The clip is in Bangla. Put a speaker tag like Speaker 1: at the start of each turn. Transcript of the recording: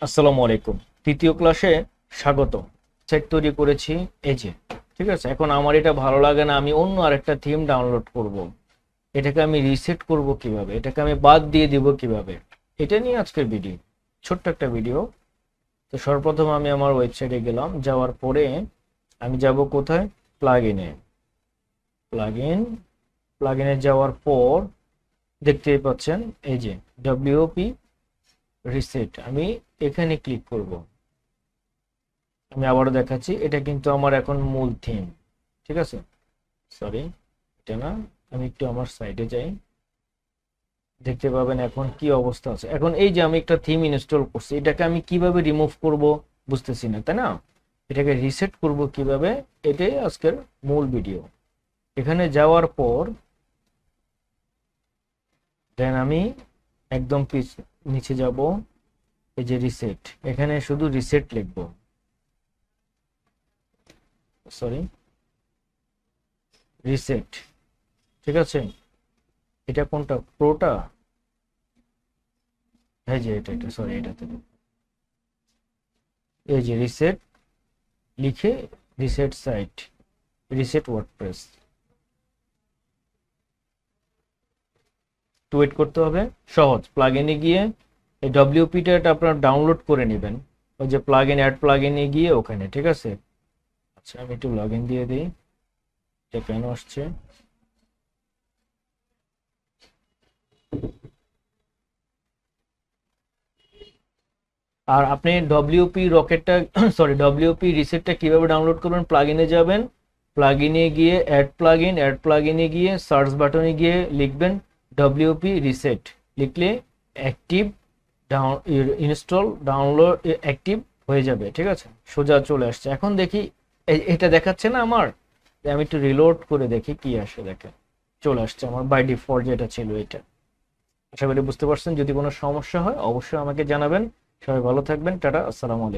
Speaker 1: আসসালামু আলাইকুম। তৃতীয় ক্লাসে স্বাগত। সেট তৈরি করেছি এই যে, ঠিক আছে। এখন আমার এটা ভালো লাগে না, আমি অন্য আরেকটা থিম ডাউনলোড করব। এটাকে আমি রিসেট করব কিভাবে, এটাকে আমি বাদ দিয়ে দিব কিভাবে, এটা নিয়ে আজকের ভিডিও। ছোট্ট একটা ভিডিও। তো সর্বপ্রথম আমি আমার ওয়েবসাইটে গেলাম, যাওয়ার পরে আমি যাব কোথায়, প্লাগইনে। প্লাগইন প্লাগইনে যাওয়ার পর দেখতেই পাচ্ছেন এই যে ডব্লিউপি রিসেট, আমি এখানে ক্লিক করব। আমি আবারও দেখাচ্ছি, এটা কিন্তু আমার এখন মূল থিম, ঠিক আছে। সরি, এটা না, আমি একটু আমার সাইডে যাই, দেখতে পাবেন এখন কি অবস্থা আছে। এখন এই যে আমি একটা থিম ইনস্টল করছি, এটাকে আমি কিভাবে রিমুভ করব বুঝতেছি না, তাই না। এটাকে রিসেট করব কিভাবে, এটাই আজকের মূল ভিডিও। এখানে যাওয়ার পর দেন আমি একদম নিচে যাব, এই যে রিসেট, এখানে শুধু রিসেট লিখবো। সরি, রিসেট, ঠিক আছে। এটা কোনটা, প্রোটা, এই যে এটা সরি, এটাতে এই যে রিসেট লিখে রিসেট সাইট, রিসেট ওয়ার্ডপ্রেস, একটু ওয়েট করতে হবে। সহজ, প্লাগইনে গিয়ে এই ডব্লিউপিটা আপনারা ডাউনলোড করে নেবেন, ওই যে প্লাগইন অ্যাড প্লাগইনে গিয়ে ওখানে, ঠিক আছে। আচ্ছা, আমি একটু লগ ইন দিয়ে দিই, এটা কেন আসছে। আর আপনি ডব্লিউপি রকেটটা সরি ডব্লিউপি রিসেটটা কিভাবে ডাউনলোড করবেন, প্লাগইনে যাবেন, প্লাগইনে গিয়ে অ্যাড প্লাগইনে গিয়ে সার্চ বাটনে গিয়ে লিখবেন ডব্লিউপি রিসেট, লিখলে অ্যাক্টিভ ইনস্টল ডাউনলোড অ্যাক্টিভ হয়ে যাবে, ঠিক আছে। সোজা চলে আসছে। এখন দেখি এটা দেখাচ্ছে না আমার, আমি একটু রিলোড করে দেখি কি আসে। দেখেন চলে আসছে আমার বাই ডিফল্ট যেটা ছিল এটা। আশা করি বুঝতে পারছেন। যদি কোনো সমস্যা হয় অবশ্যই আমাকে জানাবেন। সবাই ভালো থাকবেন। টাটা, আসসালামু আলাইকুম।